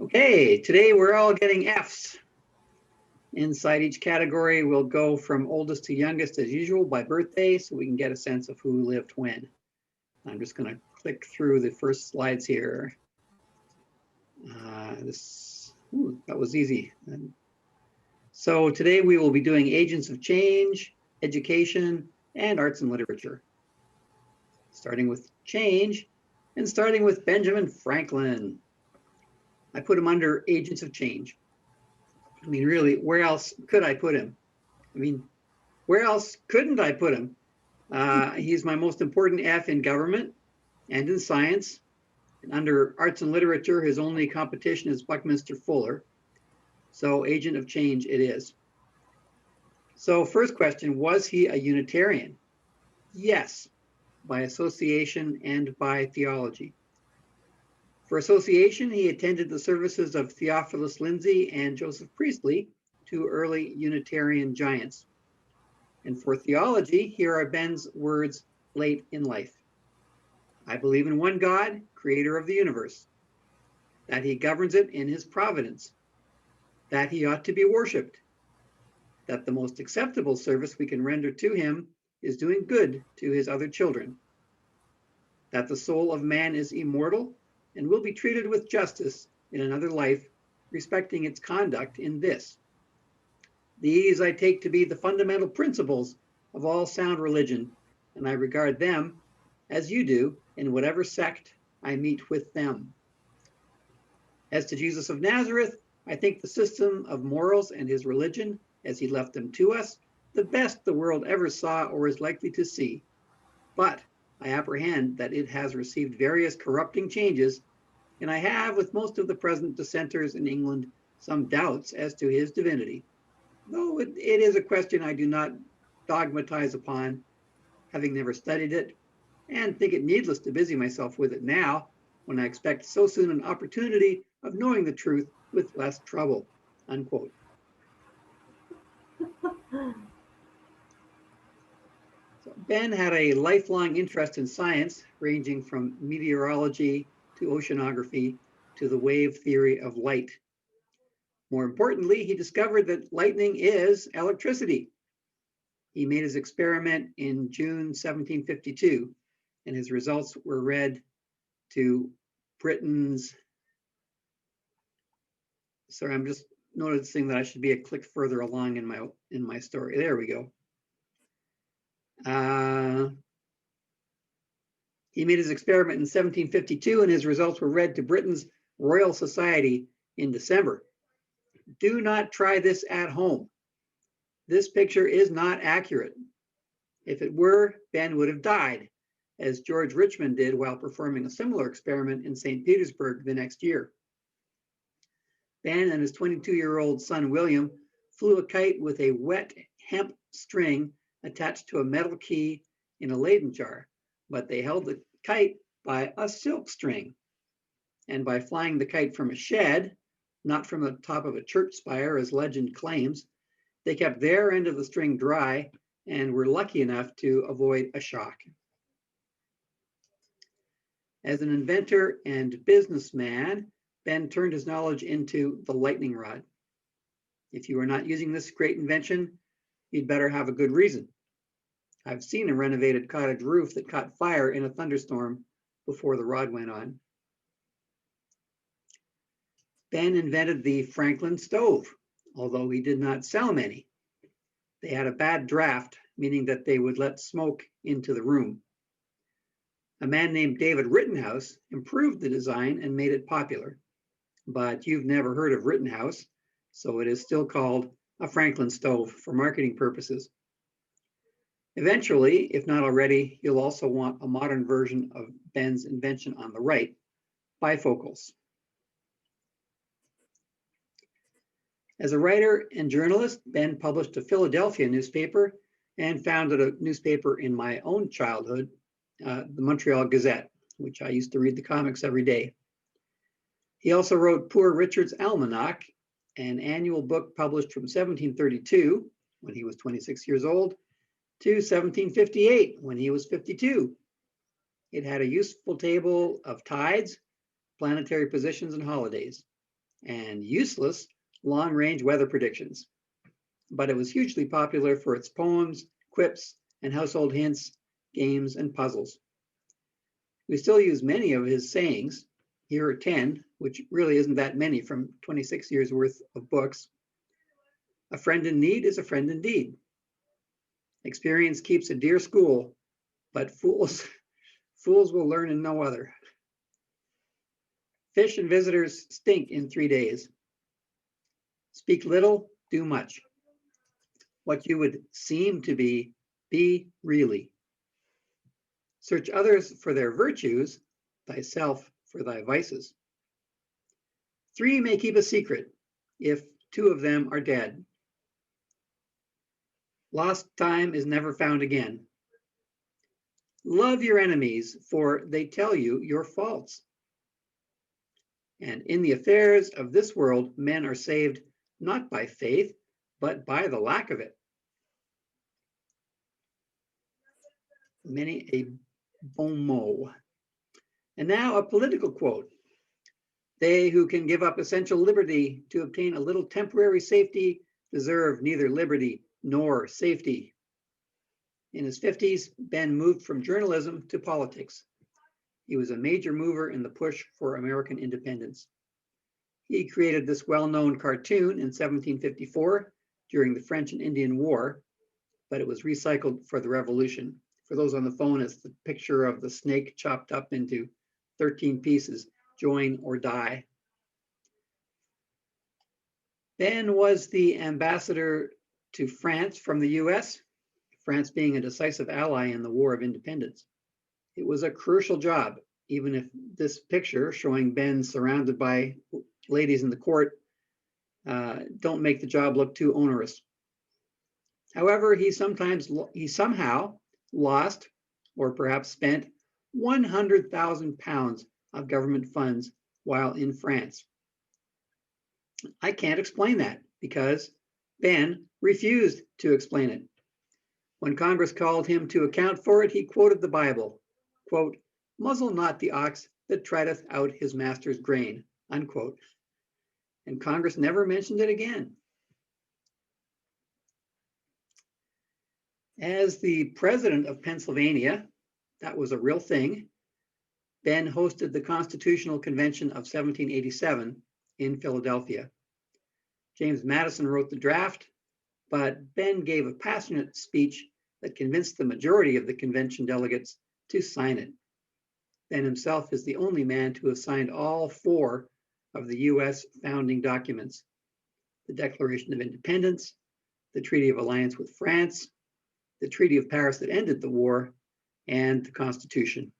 Okay, today we're all getting Fs. Inside each category, we'll go from oldest to youngest as usual by birthday so we can get a sense of who lived when. I'm just going to click through the first slides here. That was easy. So today we will be doing agents of change, education, and arts and literature. Starting with change and starting with Benjamin Franklin. I put him under agents of change. I mean, really, where else could I put him? I mean, where else couldn't I put him? He's my most important F in government and in science. And under arts and literature, his only competition is Buckminster Fuller. So agent of change it is. So first question, was he a Unitarian? Yes, by association and by theology. For association, he attended the services of Theophilus Lindsay and Joseph Priestley, two early Unitarian giants. And for theology, here are Ben's words late in life. I believe in one God, creator of the universe, that he governs it in his providence, that he ought to be worshipped, that the most acceptable service we can render to him is doing good to his other children, that the soul of man is immortal and will be treated with justice in another life, respecting its conduct in this. These I take to be the fundamental principles of all sound religion, and I regard them, as you do, in whatever sect I meet with them. As to Jesus of Nazareth, I think the system of morals and his religion, as he left them to us, the best the world ever saw or is likely to see. But I apprehend that it has received various corrupting changes, and I have, with most of the present dissenters in England, some doubts as to his divinity. Though it is a question I do not dogmatize upon, having never studied it, and think it needless to busy myself with it now, when I expect so soon an opportunity of knowing the truth with less trouble, unquote. So Ben had a lifelong interest in science, ranging from meteorology to oceanography to the wave theory of light. More importantly, he discovered that lightning is electricity. He made his experiment in June 1752, and his results were read to Britain's. Sorry, I'm just noticing that I should be a click further along in my story. There we go. He made his experiment in 1752, and his results were read to Britain's Royal Society in December. Do not try this at home. This picture is not accurate. If it were, Ben would have died, as George Richmond did while performing a similar experiment in St. Petersburg the next year. Ben and his 22-year-old son, William, flew a kite with a wet hemp string attached to a metal key in a Leyden jar, but they held the kite by a silk string. And by flying the kite from a shed, not from the top of a church spire, as legend claims, they kept their end of the string dry and were lucky enough to avoid a shock. As an inventor and businessman, Ben turned his knowledge into the lightning rod. If you are not using this great invention, you'd better have a good reason. I've seen a renovated cottage roof that caught fire in a thunderstorm before the rod went on. Ben invented the Franklin stove, although he did not sell many. They had a bad draft, meaning that they would let smoke into the room. A man named David Rittenhouse improved the design and made it popular. But you've never heard of Rittenhouse, so it is still called a Franklin stove for marketing purposes. Eventually, if not already, you'll also want a modern version of Ben's invention on the right, bifocals. As a writer and journalist, Ben published a Philadelphia newspaper and founded a newspaper in my own childhood, the Montreal Gazette, which I used to read the comics every day. He also wrote Poor Richard's Almanac, an annual book published from 1732, when he was 26 years old, to 1758, when he was 52. It had a useful table of tides, planetary positions, and holidays. and useless long-range weather predictions. But it was hugely popular for its poems, quips, and household hints, games, and puzzles. We still use many of his sayings. Here are 10, which really isn't that many from 26 years worth of books. A friend in need is a friend indeed. Experience keeps a dear school, but fools will learn in no other. Fish and visitors stink in 3 days. Speak little, do much. What you would seem to be really. Search others for their virtues, thyself for thy vices. 3 may keep a secret if 2 of them are dead. Lost time is never found again. Love your enemies, for they tell you your faults. And in the affairs of this world, men are saved not by faith, but by the lack of it. Many a bon mot. And now a political quote. They who can give up essential liberty to obtain a little temporary safety deserve neither liberty nor safety. In his 50s, Ben moved from journalism to politics. He was a major mover in the push for American independence. He created this well-known cartoon in 1754 during the French and Indian War, but it was recycled for the Revolution. For those on the phone, it's the picture of the snake chopped up into 13 pieces, join or die. Ben was the ambassador to France from the US, France being a decisive ally in the War of Independence. It was a crucial job, even if this picture showing Ben surrounded by ladies in the court don't make the job look too onerous. However, he somehow lost, or perhaps spent, 100,000 pounds of government funds while in France. I can't explain that because Ben refused to explain it. When Congress called him to account for it, he quoted the Bible, quote, "Muzzle not the ox that treadeth out his master's grain," unquote. And Congress never mentioned it again. As the president of Pennsylvania, that was a real thing, Ben hosted the Constitutional Convention of 1787 in Philadelphia. James Madison wrote the draft, but Ben gave a passionate speech that convinced the majority of the convention delegates to sign it. Ben himself is the only man to have signed all 4 of the US founding documents: the Declaration of Independence, the Treaty of Alliance with France, the Treaty of Paris that ended the war, and the Constitution.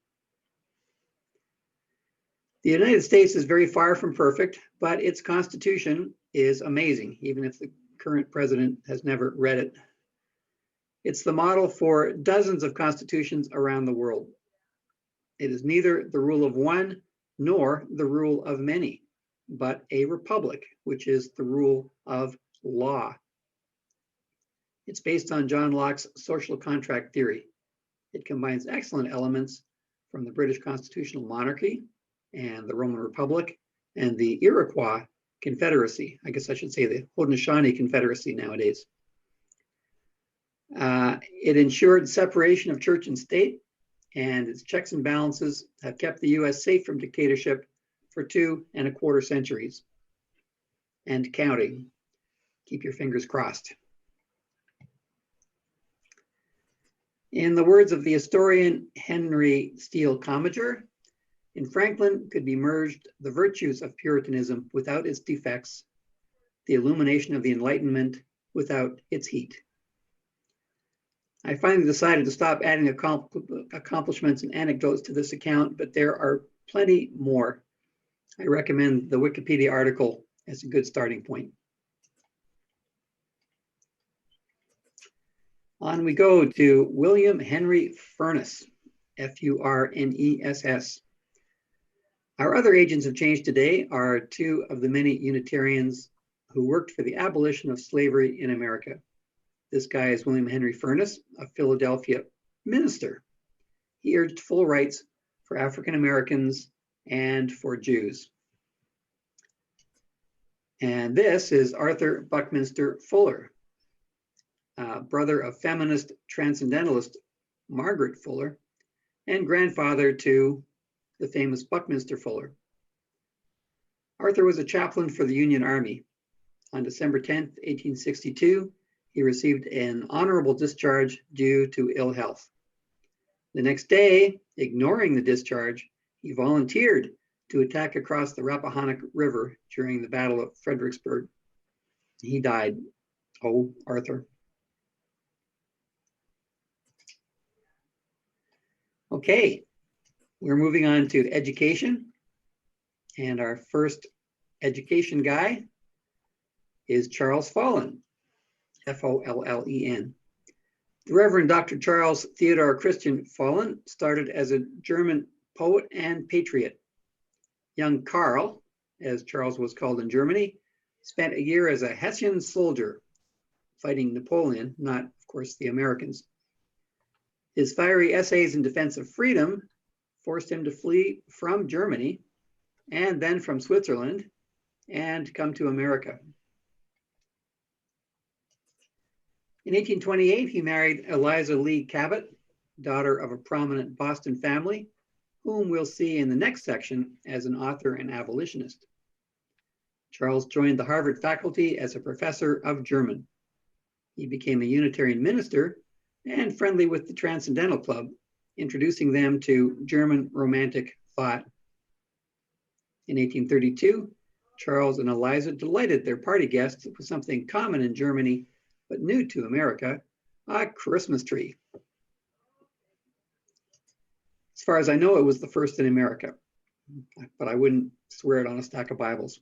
The United States is very far from perfect, but its Constitution is amazing, even if the current president has never read it. It's the model for dozens of constitutions around the world. It is neither the rule of one nor the rule of many, but a republic, which is the rule of law. It's based on John Locke's social contract theory. It combines excellent elements from the British constitutional monarchy and the Roman Republic and the Iroquois Confederacy. I guess I should say the Haudenosaunee Confederacy nowadays. It ensured separation of church and state, and its checks and balances have kept the US safe from dictatorship for 2 1/4 centuries. And counting. Keep your fingers crossed. In the words of the historian Henry Steele Commager, in Franklin could be merged the virtues of Puritanism without its defects, the illumination of the Enlightenment without its heat. I finally decided to stop adding accomplishments and anecdotes to this account, but there are plenty more. I recommend the Wikipedia article as a good starting point. On we go to William Henry Furness, F-U-R-N-E-S-S. Our other agents of change today are 2 of the many Unitarians who worked for the abolition of slavery in America. This guy is William Henry Furness, a Philadelphia minister. He urged full rights for African Americans and for Jews. And this is Arthur Buckminster Fuller, brother of feminist Transcendentalist Margaret Fuller, and grandfather to the famous Buckminster Fuller. Arthur was a chaplain for the Union Army. On December 10th, 1862, he received an honorable discharge due to ill health. The next day, ignoring the discharge, he volunteered to attack across the Rappahannock River during the Battle of Fredericksburg. He died. Oh, Arthur. Okay, we're moving on to education. And our first education guy is Charles Follen, Follen. The Reverend Dr. Charles Theodore Christian Follen started as a German poet and patriot. Young Karl, as Charles was called in Germany, spent a year as a Hessian soldier fighting Napoleon, not, of course, the Americans. His fiery essays in defense of freedom forced him to flee from Germany and then from Switzerland and come to America. In 1828, he married Eliza Lee Cabot, daughter of a prominent Boston family, whom we'll see in the next section as an author and abolitionist. Charles joined the Harvard faculty as a professor of German. He became a Unitarian minister and friendly with the Transcendental Club, introducing them to German Romantic thought. In 1832, Charles and Eliza delighted their party guests with something common in Germany, but new to America, a Christmas tree. As far as I know, it was the first in America, but I wouldn't swear it on a stack of Bibles.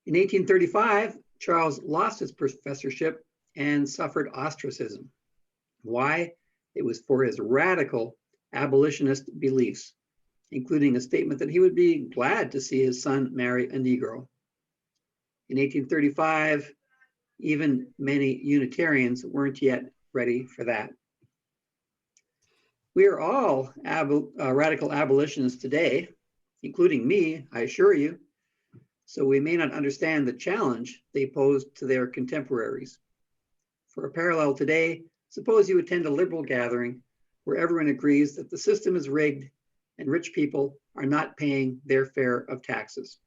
In 1835, Charles lost his professorship and suffered ostracism. Why? It was for his radical abolitionist beliefs, including a statement that he would be glad to see his son marry a Negro. In 1835, even many Unitarians weren't yet ready for that. We are all radical abolitionists today, including me, I assure you, so we may not understand the challenge they posed to their contemporaries. For a parallel today, suppose you attend a liberal gathering where everyone agrees that the system is rigged and rich people are not paying their share of taxes.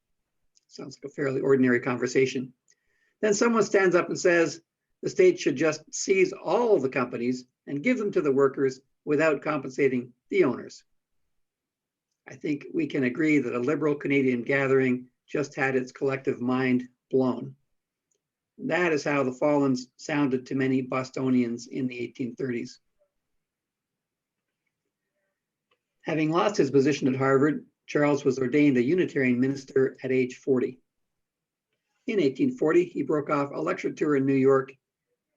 Sounds like a fairly ordinary conversation. Then someone stands up and says the state should just seize all the companies and give them to the workers without compensating the owners. I think we can agree that a liberal Canadian gathering just had its collective mind blown. That is how the Fallons sounded to many Bostonians in the 1830s. Having lost his position at Harvard, Charles was ordained a Unitarian minister at age 40. In 1840, he broke off a lecture tour in New York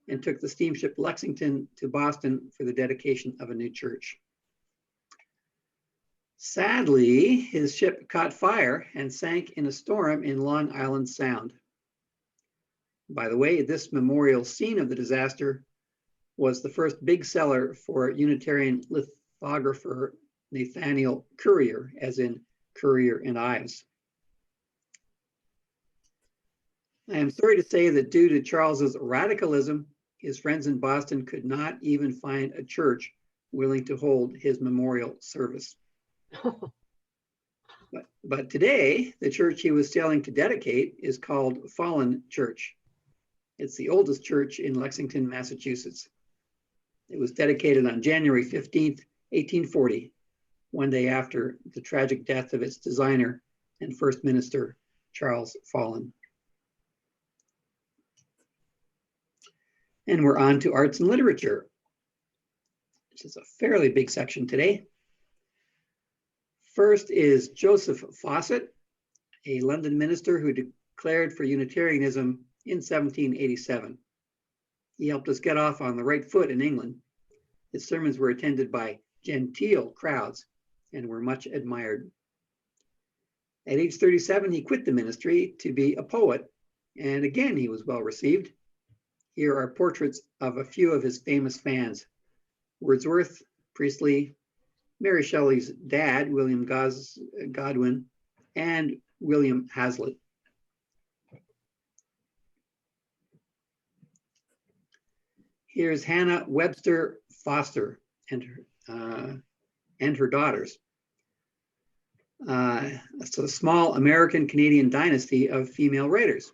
and took the steamship Lexington to Boston for the dedication of a new church. Sadly, his ship caught fire and sank in a storm in Long Island Sound. By the way, this memorial scene of the disaster was the first big seller for Unitarian lithographer Nathaniel Currier, as in Currier and Ives. I am sorry to say that due to Charles's radicalism, his friends in Boston could not even find a church willing to hold his memorial service. But today, the church he was sailing to dedicate is called Fallen Church. It's the oldest church in Lexington, Massachusetts. It was dedicated on January 15th, 1840, one day after the tragic death of its designer and first minister, Charles Follen. And we're on to arts and literature, which is a fairly big section today. First is Joseph Fawcett, a London minister who declared for Unitarianism in 1787. He helped us get off on the right foot in England. His sermons were attended by genteel crowds and were much admired. At age 37, he quit the ministry to be a poet, and again he was well received. Here are portraits of a few of his famous fans: Wordsworth, Priestley, Mary Shelley's dad, William Godwin, and William Hazlitt. Here's Hannah Webster Foster and her daughters. So a small American-Canadian dynasty of female writers.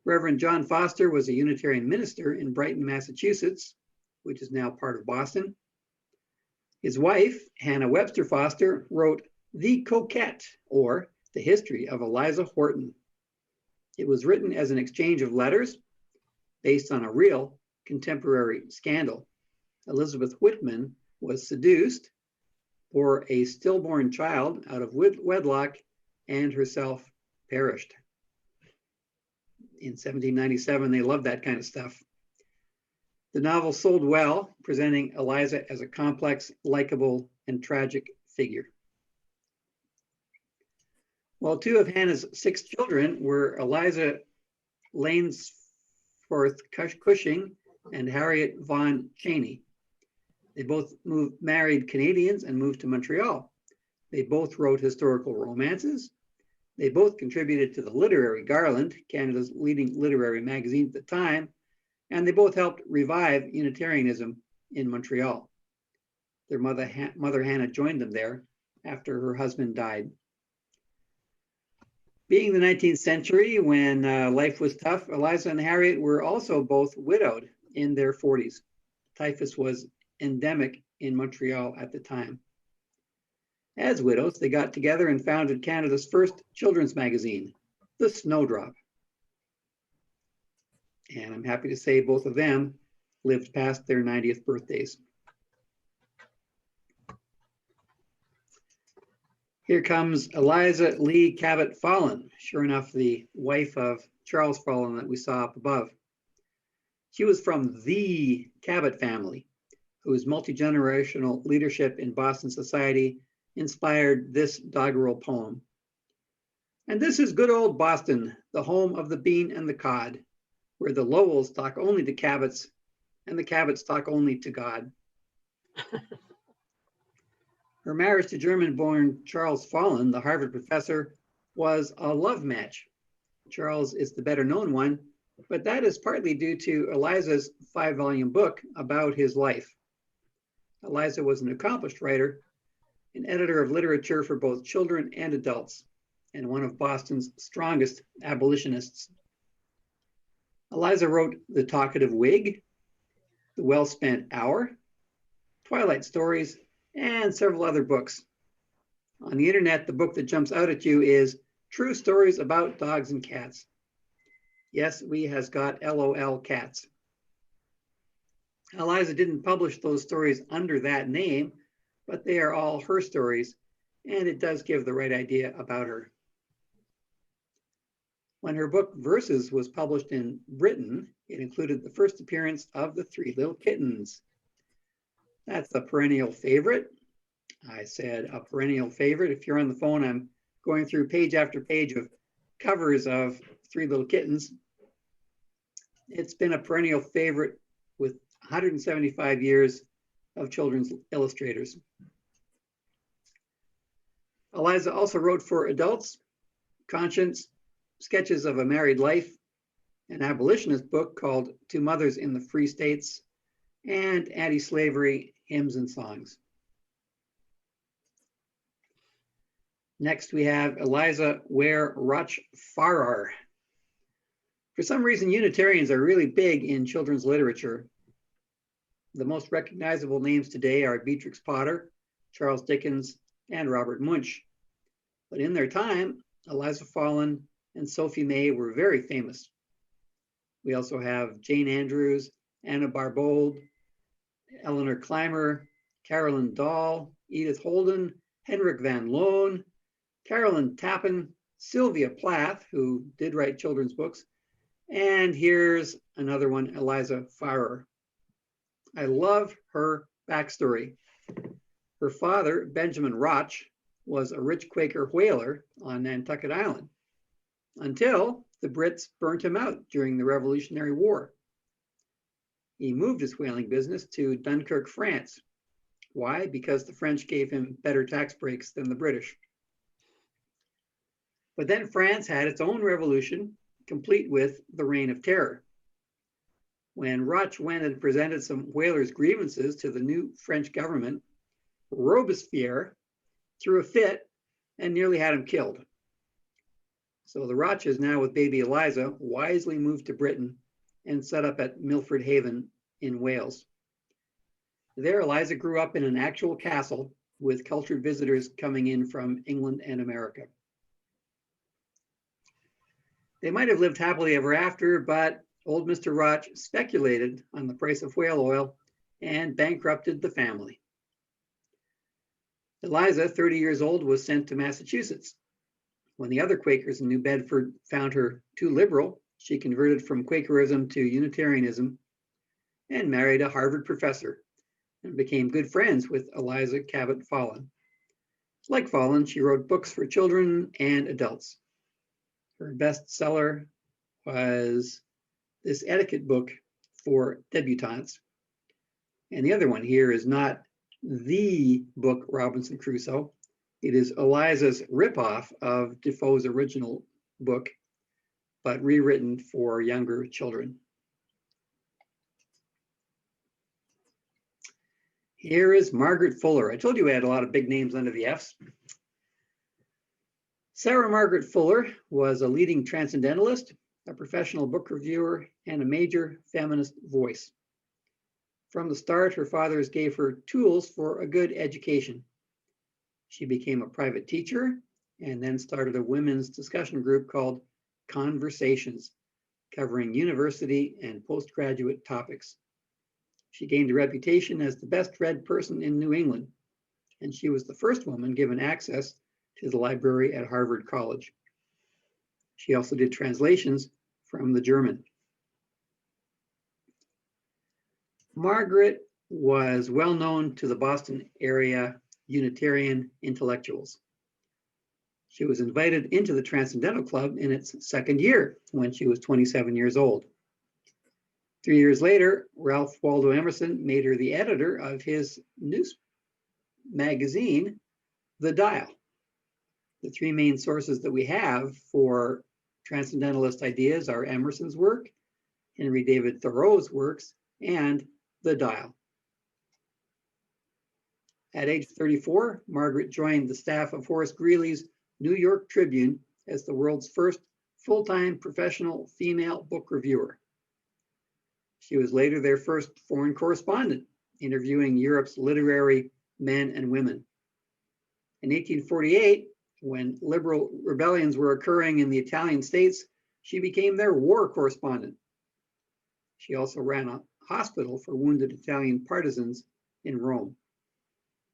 Reverend John Foster was a Unitarian minister in Brighton, Massachusetts, which is now part of Boston. His wife, Hannah Webster Foster, wrote The Coquette, or The History of Eliza Horton. It was written as an exchange of letters based on a real contemporary scandal. Elizabeth Whitman was seduced, bore a stillborn child out of wedlock, and herself perished. In 1797, they loved that kind of stuff. The novel sold well, presenting Eliza as a complex, likable, and tragic figure. Well, two of Hannah's 6 children were Eliza Laneworth Cushing and Harriet Vaughan Cheney. They both married Canadians and moved to Montreal. They both wrote historical romances. They both contributed to the Literary Garland, Canada's leading literary magazine at the time, and they both helped revive Unitarianism in Montreal. Their mother Hannah joined them there after her husband died. Being the 19th century, when life was tough, Eliza and Harriet were also both widowed in their 40s. Typhus was endemic in Montreal at the time. As widows, they got together and founded Canada's first children's magazine, The Snowdrop. And I'm happy to say both of them lived past their 90th birthdays. Here comes Eliza Lee Cabot Follen, sure enough, the wife of Charles Follen that we saw up above. She was from the Cabot family, whose multi-generational leadership in Boston society inspired this doggerel poem. And this is good old Boston, the home of the bean and the cod, where the Lowells talk only to Cabots and the Cabots talk only to God. Her marriage to German-born Charles Follen, the Harvard professor, was a love match. Charles is the better known one, but that is partly due to Eliza's 5-volume book about his life. Eliza was an accomplished writer, an editor of literature for both children and adults, and one of Boston's strongest abolitionists. Eliza wrote The Talkative Whig, The Well-Spent Hour, Twilight Stories, and several other books. On the internet, the book that jumps out at you is True Stories About Dogs and Cats. Yes, we has got LOL cats. Eliza didn't publish those stories under that name, but they are all her stories, and it does give the right idea about her. When her book Verses was published in Britain, it included the first appearance of the 3 little kittens. That's a perennial favorite. I said a perennial favorite. If you're on the phone, I'm going through page after page of covers of 3 little kittens. It's been a perennial favorite with 175 years of children's illustrators. Eliza also wrote for adults, Conscience, Sketches of a Married Life, an abolitionist book called Two Mothers in the Free States, and anti-slavery hymns and songs. Next, we have Eliza Ware Rotch Farrar. For some reason, Unitarians are really big in children's literature. The most recognizable names today are Beatrix Potter, Charles Dickens, and Robert Munsch. But in their time, Eliza Farrar and Sophie May were very famous. We also have Jane Andrews, Anna Barbauld, Eleanor Clymer, Carolyn Dahl, Edith Holden, Henrik van Loon, Carolyn Tappan, Sylvia Plath, who did write children's books, and here's another one, Eliza Farrar. I love her backstory. Her father, Benjamin Rotch, was a rich Quaker whaler on Nantucket Island until the Brits burnt him out during the Revolutionary War. He moved his whaling business to Dunkirk, France. Why? Because the French gave him better tax breaks than the British. But then France had its own revolution, complete with the Reign of Terror. when Rotch went and presented some whalers' grievances to the new French government, Robespierre threw a fit and nearly had him killed. So the Rotches, now with baby Eliza, wisely moved to Britain and set up at Milford Haven in Wales. There, Eliza grew up in an actual castle with cultured visitors coming in from England and America. They might have lived happily ever after, but old Mr. Rotch speculated on the price of whale oil and bankrupted the family. Eliza, 30 years old, was sent to Massachusetts. When the other Quakers in New Bedford found her too liberal, she converted from Quakerism to Unitarianism and married a Harvard professor and became good friends with Eliza Cabot Follen. Like Fallon, she wrote books for children and adults. Her bestseller was this etiquette book for debutantes. And the other one here is not the book Robinson Crusoe. It is Eliza's ripoff of Defoe's original book, but rewritten for younger children. Here is Margaret Fuller. I told you we had a lot of big names under the F's. Sarah Margaret Fuller was a leading transcendentalist, a professional book reviewer, and a major feminist voice. From the start, her fathers gave her tools for a good education. She became a private teacher and then started a women's discussion group called Conversations, covering university and postgraduate topics. She gained a reputation as the best read person in New England, and she was the first woman given access to the library at Harvard College. She also did translations from the German. Margaret was well known to the Boston area Unitarian intellectuals. She was invited into the Transcendental Club in its second year when she was 27 years old. 3 years later, Ralph Waldo Emerson made her the editor of his news magazine, The Dial. The three main sources that we have for Transcendentalist ideas are Emerson's work, Henry David Thoreau's works, and The Dial. At age 34, Margaret joined the staff of Horace Greeley's New York Tribune as the world's first full-time professional female book reviewer. She was later their first foreign correspondent, interviewing Europe's literary men and women. In 1848, when liberal rebellions were occurring in the Italian states, she became their war correspondent. She also ran a hospital for wounded Italian partisans in Rome.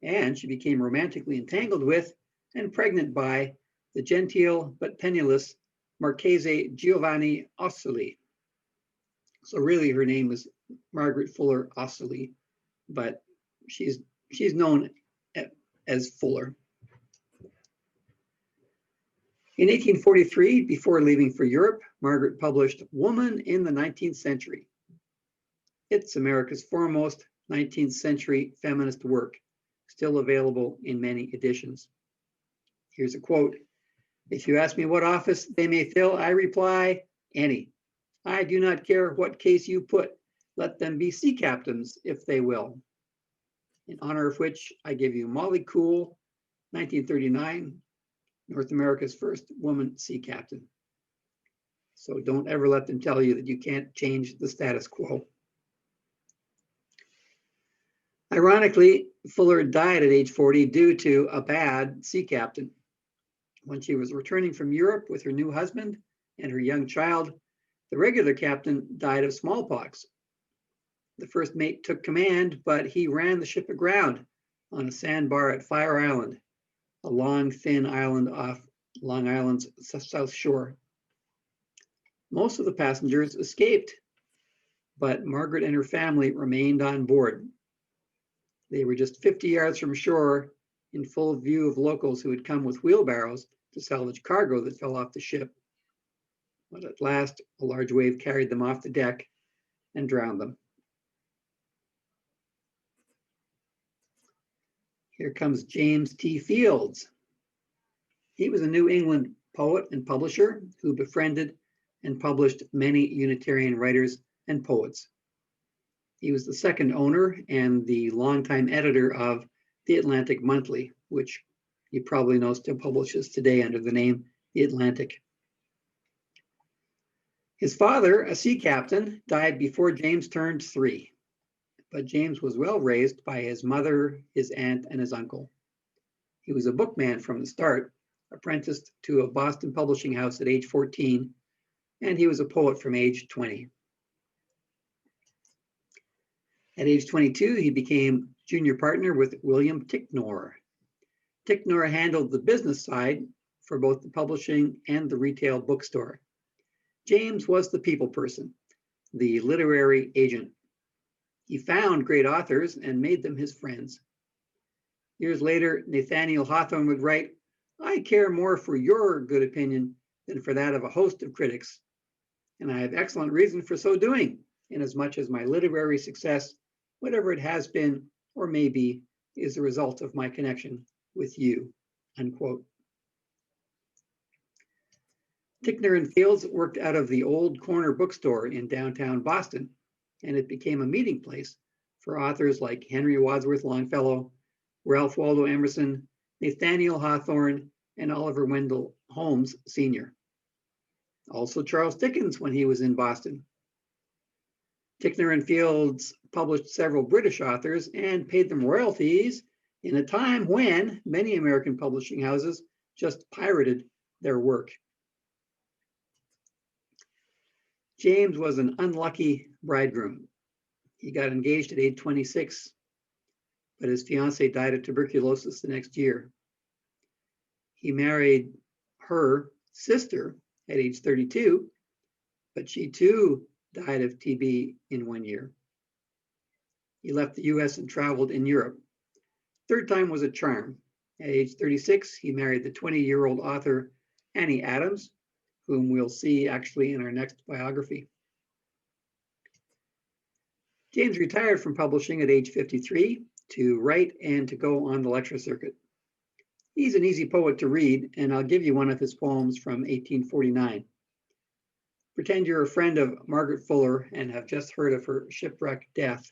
And she became romantically entangled with and pregnant by the genteel but penniless Marchese Giovanni Ossoli. So really her name is Margaret Fuller Ossoli, but she's known as Fuller. In 1843, before leaving for Europe, Margaret published Woman in the 19th Century. It's America's foremost 19th century feminist work, still available in many editions. Here's a quote. "If you ask me what office they may fill, I reply, any. I do not care what case you put. Let them be sea captains if they will. In honor of which I give you Molly Cool, 1939, North America's first woman sea captain." So don't ever let them tell you that you can't change the status quo. Ironically, Fuller died at age 40 due to a bad sea captain. When she was returning from Europe with her new husband and her young child, the regular captain died of smallpox. The first mate took command, but he ran the ship aground on a sandbar at Fire Island, a long, thin island off Long Island's south shore. Most of the passengers escaped, but Margaret and her family remained on board. They were just 50 yards from shore in full view of locals who had come with wheelbarrows to salvage cargo that fell off the ship. But at last, a large wave carried them off the deck and drowned them. Here comes James T. Fields. He was a New England poet and publisher who befriended and published many Unitarian writers and poets, He was the second owner and the longtime editor of The Atlantic Monthly, which you probably know still publishes today under the name The Atlantic. His father, a sea captain, died before James turned 3, but James was well raised by his mother, his aunt, and his uncle. He was a bookman from the start, apprenticed to a Boston publishing house at age 14, and he was a poet from age 20. At age 22, he became junior partner with William Ticknor. Ticknor handled the business side for both the publishing and the retail bookstore. James was the people person, the literary agent. He found great authors and made them his friends. Years later, Nathaniel Hawthorne would write, "I care more for your good opinion than for that of a host of critics, and I have excellent reason for so doing, inasmuch as my literary success, whatever it has been or may be, is the result of my connection with you," unquote. Ticknor and Fields worked out of the old corner bookstore in downtown Boston, and it became a meeting place for authors like Henry Wadsworth Longfellow, Ralph Waldo Emerson, Nathaniel Hawthorne, and Oliver Wendell Holmes Sr. Also Charles Dickens when he was in Boston. Ticknor and Fields published several British authors and paid them royalties in a time when many American publishing houses just pirated their work. James was an unlucky bridegroom. He got engaged at age 26, but his fiancée died of tuberculosis the next year. He married her sister at age 32, but she too died of TB in 1 year. He left the US and traveled in Europe. Third time was a charm. At age 36, he married the 20-year-old author Annie Adams, whom we'll see actually in our next biography. James retired from publishing at age 53 to write and to go on the lecture circuit. He's an easy poet to read, and I'll give you one of his poems from 1849. Pretend you're a friend of Margaret Fuller and have just heard of her shipwreck death,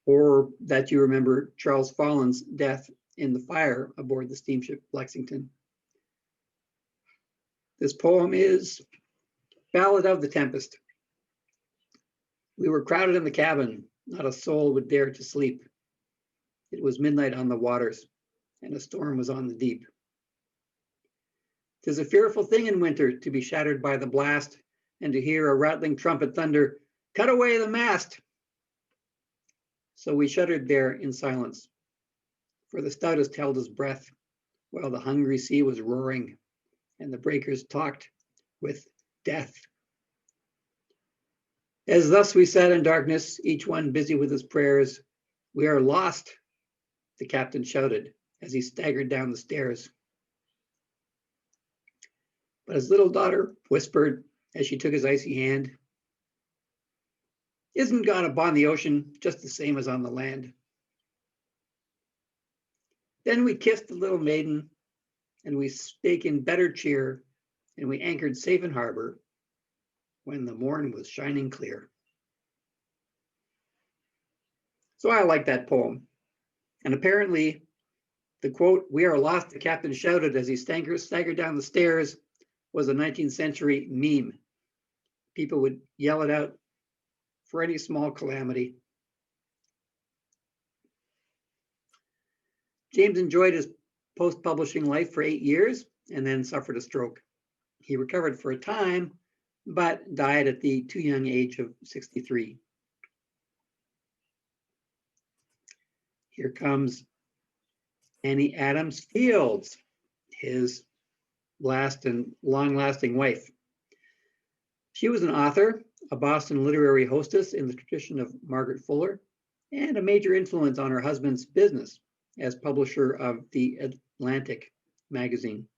or that you remember Charles Follen's death in the fire aboard the steamship Lexington. This poem is Ballad of the Tempest. We were crowded in the cabin, not a soul would dare to sleep. It was midnight on the waters, and a storm was on the deep. 'Tis a fearful thing in winter to be shattered by the blast, and to hear a rattling trumpet thunder, "Cut away the mast!" So we shuddered there in silence, for the stoutest held his breath, while the hungry sea was roaring, and the breakers talked with death. As thus we sat in darkness, each one busy with his prayers, "We are lost," the captain shouted as he staggered down the stairs. But his little daughter whispered as she took his icy hand, "Isn't God upon the ocean just the same as on the land?" Then we kissed the little maiden, and we spake in better cheer, and we anchored safe in harbor when the morn was shining clear. So I like that poem. And apparently the quote, "We are lost," the captain shouted as he staggered down the stairs, was a 19th century meme. People would yell it out for any small calamity. James enjoyed his post-publishing life for 8 years and then suffered a stroke. He recovered for a time, but died at the too young age of 63. Here comes Annie Adams Fields, his last and long-lasting wife. She was an author, a Boston literary hostess in the tradition of Margaret Fuller, and a major influence on her husband's business as publisher of the Atlantic magazine.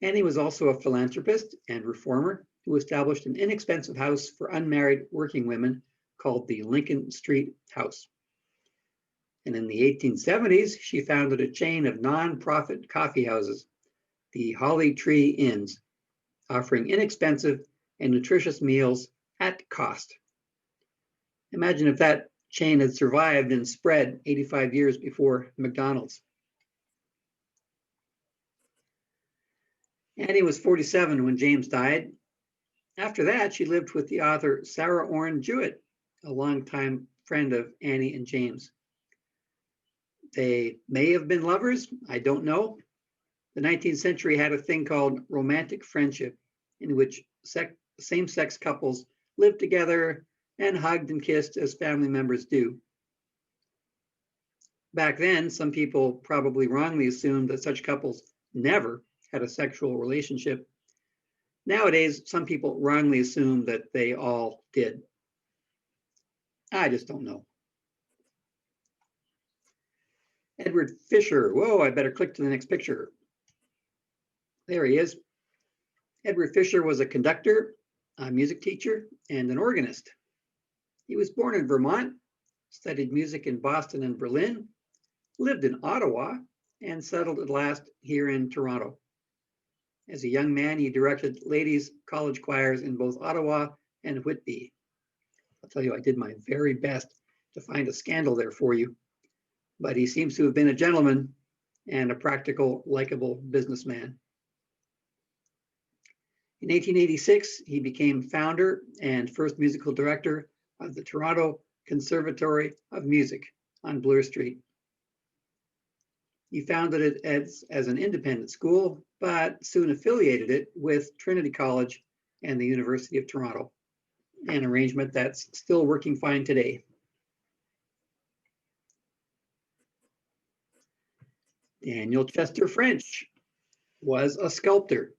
Annie was also a philanthropist and reformer who established an inexpensive house for unmarried working women called the Lincoln Street House. And in the 1870s, she founded a chain of non-profit coffee houses, the Holly Tree Inns, offering inexpensive and nutritious meals at cost. Imagine if that chain had survived and spread 85 years before McDonald's. Annie was 47 when James died. After that, she lived with the author Sarah Orne Jewett, a longtime friend of Annie and James. They may have been lovers, I don't know. The 19th century had a thing called romantic friendship, in which same-sex couples lived together and hugged and kissed as family members do. Back then, some people probably wrongly assumed that such couples never had a sexual relationship. Nowadays, some people wrongly assume that they all did. I just don't know. Edward Fisher. Whoa, I better click to the next picture. There he is. Edward Fisher was a conductor, a music teacher, and an organist. He was born in Vermont, studied music in Boston and Berlin, lived in Ottawa, and settled at last here in Toronto. As a young man, he directed ladies' college choirs in both Ottawa and Whitby. I'll tell you, I did my very best to find a scandal there for you, but he seems to have been a gentleman and a practical, likable businessman. In 1886, he became founder and first musical director of the Toronto Conservatory of Music on Bloor Street. He founded it as an independent school, but soon affiliated it with Trinity College and the University of Toronto, an arrangement that's still working fine today. Daniel Chester French was a sculptor.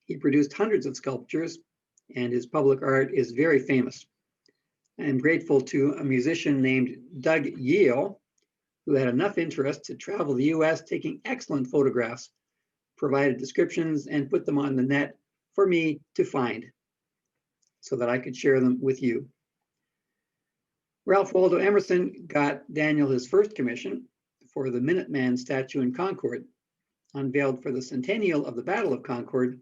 He produced hundreds of sculptures, and his public art is very famous. I am grateful to a musician named Doug Yeo, who had enough interest to travel the US taking excellent photographs, provided descriptions, and put them on the net for me to find so that I could share them with you. Ralph Waldo Emerson got Daniel his first commission for the Minuteman statue in Concord, unveiled for the centennial of the Battle of Concord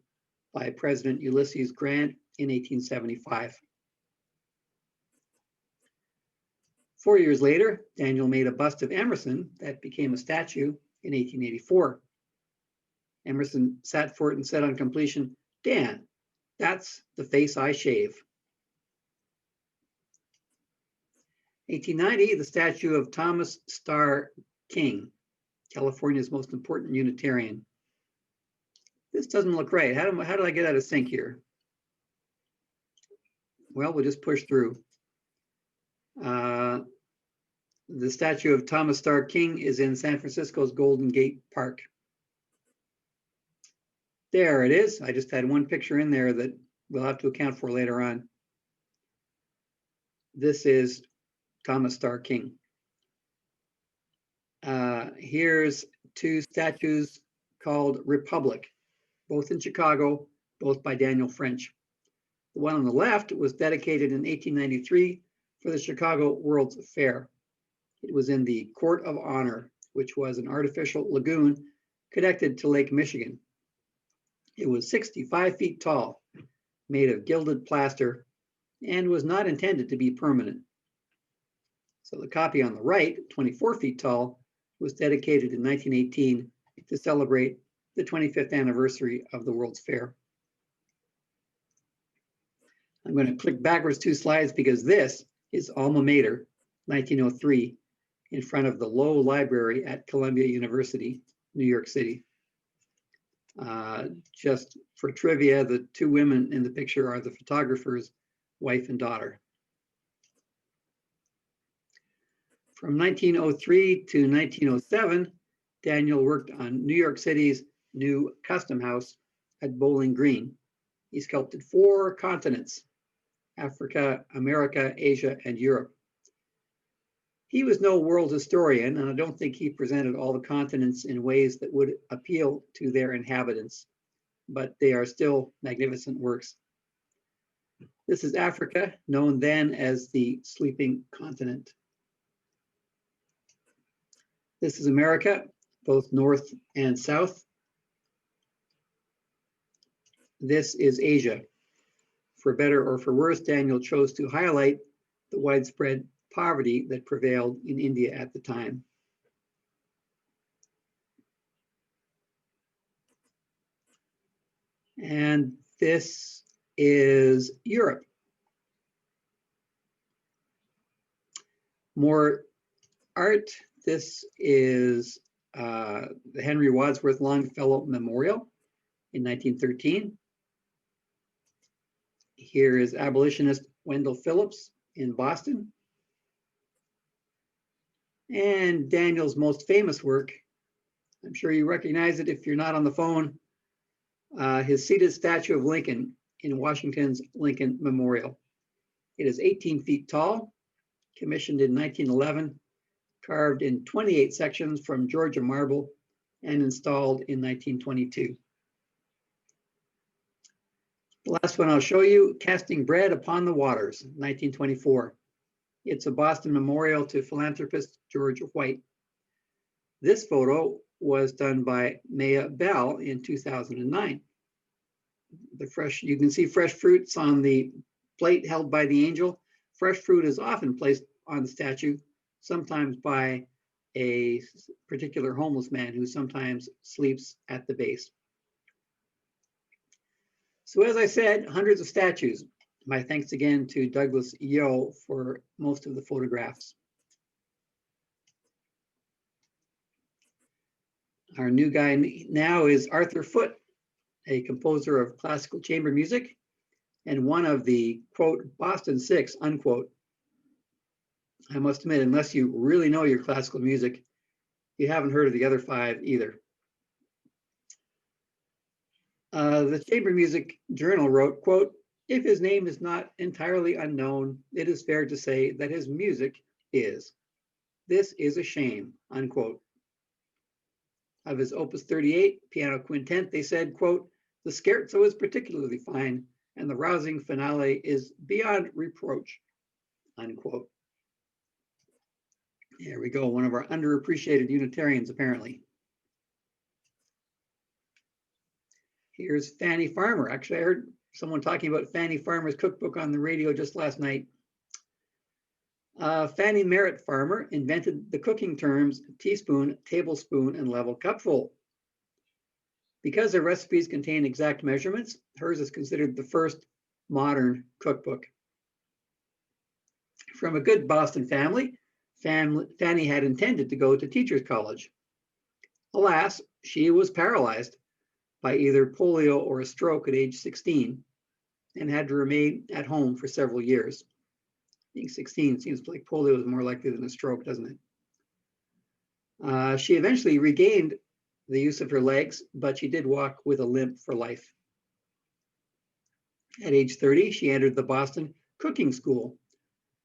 by President Ulysses Grant in 1875. 4 years later, Daniel made a bust of Emerson that became a statue in 1884. Emerson sat for it and said on completion, "Dan, that's the face I shave." 1890, the statue of Thomas Starr King, California's most important Unitarian. This doesn't look right. How did I get out of sync here? Well, we'll just push through. The statue of Thomas Starr King is in San Francisco's Golden Gate Park. There it is. I just had one picture in there that we'll have to account for later on. This is Thomas Starr King. Here's two statues called Republic, both in Chicago, both by Daniel French. The one on the left was dedicated in 1893 for the Chicago World's Fair. It was in the Court of Honor, which was an artificial lagoon connected to Lake Michigan. It was 65 feet tall, made of gilded plaster, and was not intended to be permanent. So the copy on the right, 24 feet tall, was dedicated in 1918 to celebrate the 25th anniversary of the World's Fair. I'm going to click backwards 2 slides because this is Alma Mater, 1903, in front of the Low Library at Columbia University, New York City. Just for trivia, the 2 women in the picture are the photographer's wife and daughter. From 1903 to 1907, Daniel worked on New York City's new Custom House at Bowling Green. He sculpted 4 continents: Africa, America, Asia, and Europe. He was no world historian, and I don't think he presented all the continents in ways that would appeal to their inhabitants, but they are still magnificent works. This is Africa, known then as the Sleeping Continent. This is America, both north and south. This is Asia. For better or for worse, Daniel chose to highlight the widespread poverty that prevailed in India at the time. And this is Europe. More art. This is the Henry Wadsworth Longfellow Memorial in 1913. Here is abolitionist Wendell Phillips in Boston. And Daniel's most famous work, I'm sure you recognize it if you're not on the phone, his seated statue of Lincoln in Washington's Lincoln Memorial. It is 18 feet tall, commissioned in 1911, carved in 28 sections from Georgia marble, and installed in 1922. The last one I'll show you, Casting Bread Upon the Waters, 1924. It's a Boston memorial to philanthropist George White. This photo was done by Maya Bell in 2009. You can see fresh fruits on the plate held by the angel. Fresh fruit is often placed on the statue, sometimes by a particular homeless man who sometimes sleeps at the base. So as I said, hundreds of statues. My thanks again to Douglas Yeo for most of the photographs. Our new guy now is Arthur Foote, a composer of classical chamber music and one of the, quote, Boston Six, unquote. I must admit, unless you really know your classical music, you haven't heard of the other five either. The Chamber Music Journal wrote, quote, if his name is not entirely unknown, it is fair to say that his music is. This is a shame, unquote. Of his Opus 38 piano quintet, they said, quote, the scherzo is particularly fine and the rousing finale is beyond reproach, unquote. There we go, one of our underappreciated Unitarians, apparently. Here's Fanny Farmer. Actually, I heard someone talking about Fanny Farmer's cookbook on the radio just last night. Fanny Merritt Farmer invented the cooking terms teaspoon, tablespoon, and level cupful. Because her recipes contain exact measurements, hers is considered the first modern cookbook. From a good Boston family, Fanny had intended to go to teacher's college. Alas, she was paralyzed by either polio or a stroke at age 16 and had to remain at home for several years. Being 16 seems like polio is more likely than a stroke, doesn't it? She eventually regained the use of her legs, but she did walk with a limp for life. At age 30, she entered the Boston Cooking School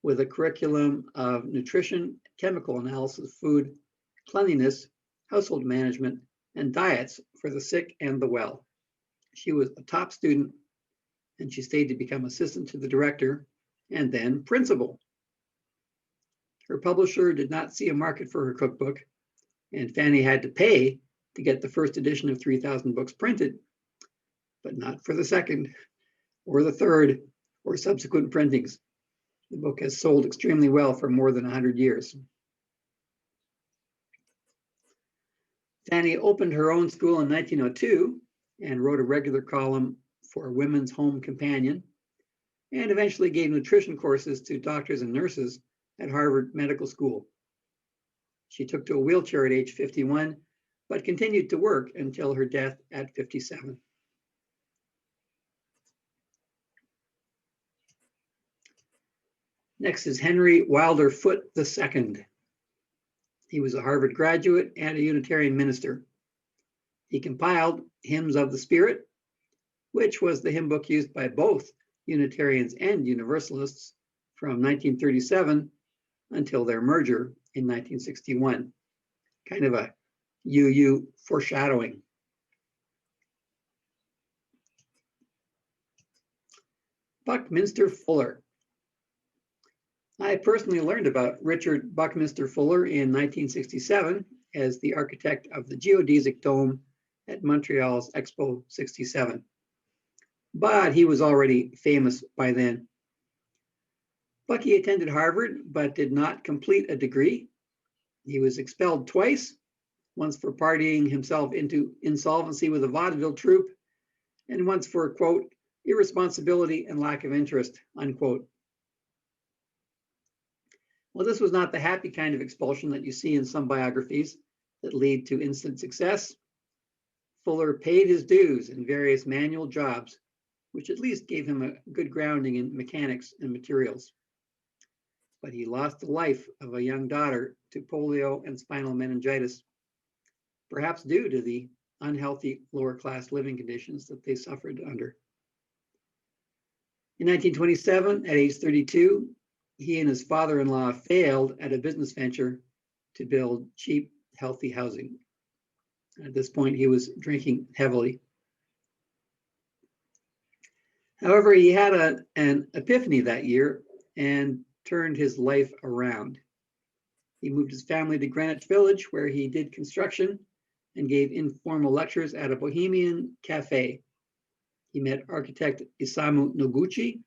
with a curriculum of nutrition, chemical analysis of food, cleanliness, household management, and diets for the sick and the well. She was a top student, and she stayed to become assistant to the director and then principal. Her publisher did not see a market for her cookbook, and Fanny had to pay to get the first edition of 3,000 books printed, but not for the second or the third or subsequent printings. The book has sold extremely well for more than 100 years. Fanny opened her own school in 1902 and wrote a regular column for Women's Home Companion, and eventually gave nutrition courses to doctors and nurses at Harvard Medical School. She took to a wheelchair at age 51, but continued to work until her death at 57. Next is Henry Wilder Foote II. He was a Harvard graduate and a Unitarian minister. He compiled Hymns of the Spirit, which was the hymn book used by both Unitarians and Universalists from 1937 until their merger in 1961. Kind of a UU foreshadowing. Buckminster Fuller. I personally learned about Richard Buckminster Fuller in 1967 as the architect of the geodesic dome at Montreal's Expo 67. But he was already famous by then. Bucky attended Harvard, but did not complete a degree. He was expelled twice, once for partying himself into insolvency with a vaudeville troupe, and once for, quote, irresponsibility and lack of interest, unquote. Well, this was not the happy kind of expulsion that you see in some biographies that lead to instant success. Fuller paid his dues in various manual jobs, which at least gave him a good grounding in mechanics and materials. But he lost the life of a young daughter to polio and spinal meningitis, perhaps due to the unhealthy lower class living conditions that they suffered under. In 1927, at age 32, he and his father-in-law failed at a business venture to build cheap, healthy housing. At this point, he was drinking heavily. However, he had an epiphany that year and turned his life around. He moved his family to Greenwich Village, where he did construction and gave informal lectures at a bohemian cafe. He met architect Isamu Noguchi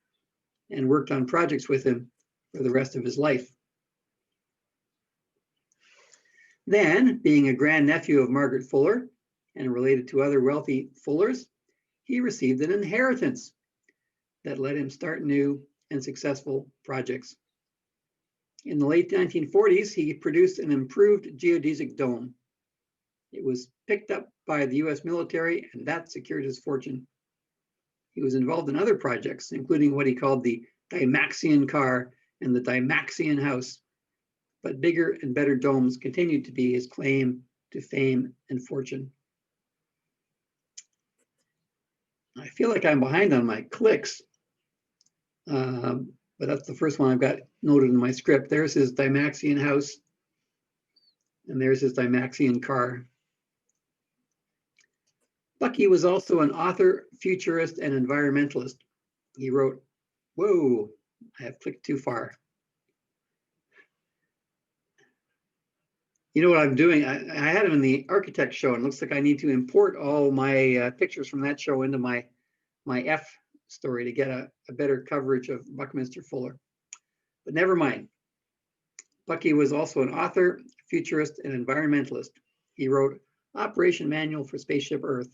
and worked on projects with him for the rest of his life. Then, being a grandnephew of Margaret Fuller and related to other wealthy Fullers, he received an inheritance that let him start new and successful projects. In the late 1940s, he produced an improved geodesic dome. It was picked up by the US military, and that secured his fortune. He was involved in other projects, including what he called the Dymaxion car and the Dymaxion house. But bigger and better domes continued to be his claim to fame and fortune. I feel like I'm behind on my clicks, but that's the first one I've got noted in my script. There's his Dymaxion house, and there's his Dymaxion car. Bucky was also an author, futurist, and environmentalist. He wrote, whoa, I have clicked too far. You know what I'm doing? I had him in the architect show, and it looks like I need to import all my pictures from that show into my F story to get a better coverage of Buckminster Fuller. But never mind. Bucky was also an author, futurist, and environmentalist. He wrote Operation Manual for Spaceship Earth.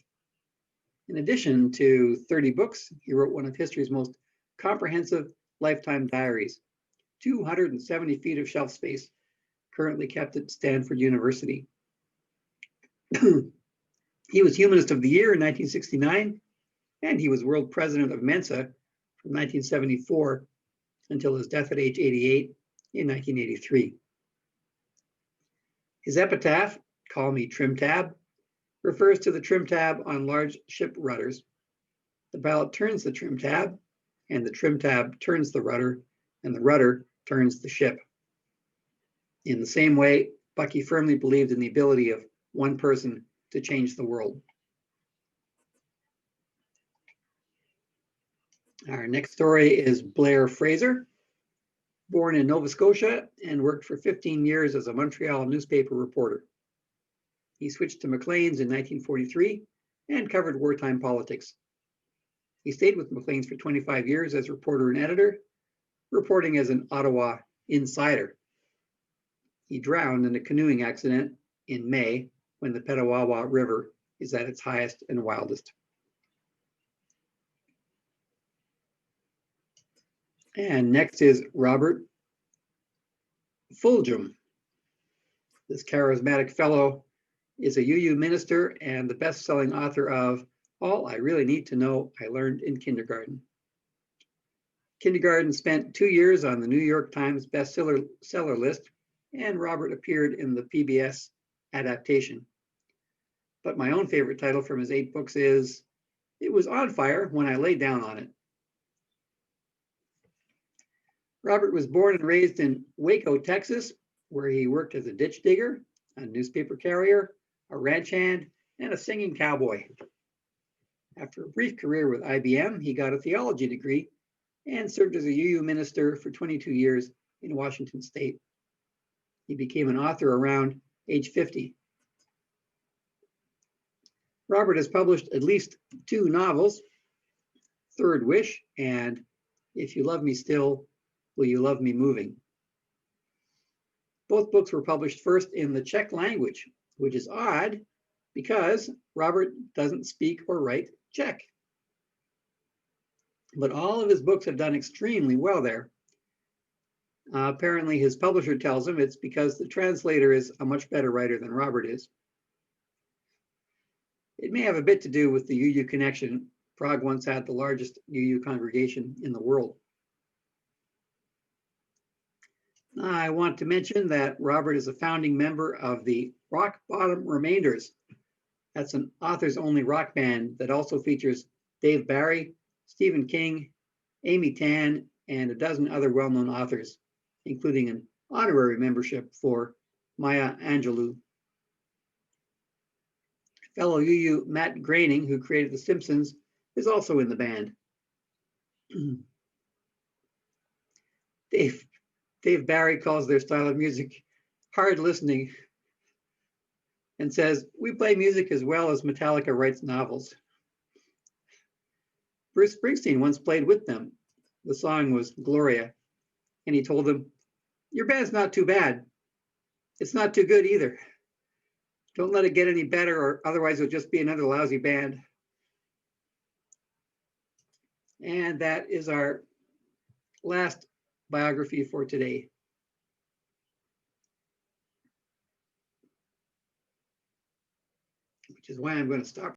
In addition to 30 books, he wrote one of history's most comprehensive lifetime diaries, 270 feet of shelf space, currently kept at Stanford University. He was Humanist of the Year in 1969, and he was World President of Mensa from 1974 until his death at age 88 in 1983. His epitaph, Call Me Trim Tab, refers to the trim tab on large ship rudders. The ballot turns the trim tab, and the trim tab turns the rudder, and the rudder turns the ship. In the same way, Bucky firmly believed in the ability of one person to change the world. Our next story is Blair Fraser, born in Nova Scotia and worked for 15 years as a Montreal newspaper reporter. He switched to Maclean's in 1943 and covered wartime politics. He stayed with Maclean's for 25 years as reporter and editor, reporting as an Ottawa insider. He drowned in a canoeing accident in May when the Petawawa River is at its highest and wildest. And next is Robert Fulghum. This charismatic fellow is a UU minister and the best-selling author of All I Really Need to Know I Learned in Kindergarten. Kindergarten spent 2 years on the New York Times bestseller list, and Robert appeared in the PBS adaptation. But my own favorite title from his 8 books is It Was on Fire When I Lay Down on It. Robert was born and raised in Waco, Texas, where he worked as a ditch digger, a newspaper carrier, a ranch hand, and a singing cowboy. After a brief career with IBM, he got a theology degree and served as a UU minister for 22 years in Washington State. He became an author around age 50. Robert has published at least 2 novels, Third Wish and If You Love Me Still, Will You Love Me Moving? Both books were published first in the Czech language, which is odd because Robert doesn't speak or write Czech. But all of his books have done extremely well there. Apparently his publisher tells him it's because the translator is a much better writer than Robert is. It may have a bit to do with the UU connection. Prague once had the largest UU congregation in the world. I want to mention that Robert is a founding member of the Rock Bottom Remainders. That's an authors-only rock band that also features Dave Barry, Stephen King, Amy Tan, and a dozen other well-known authors, including an honorary membership for Maya Angelou. Fellow UU Matt Groening, who created The Simpsons, is also in the band. Dave Barry calls their style of music hard listening and says, "We play music as well as Metallica writes novels." Bruce Springsteen once played with them. The song was Gloria, and he told them, "Your band's not too bad. It's not too good either. Don't let it get any better, or otherwise it'll just be another lousy band." And that is our last biography for today. Which is why I'm going to stop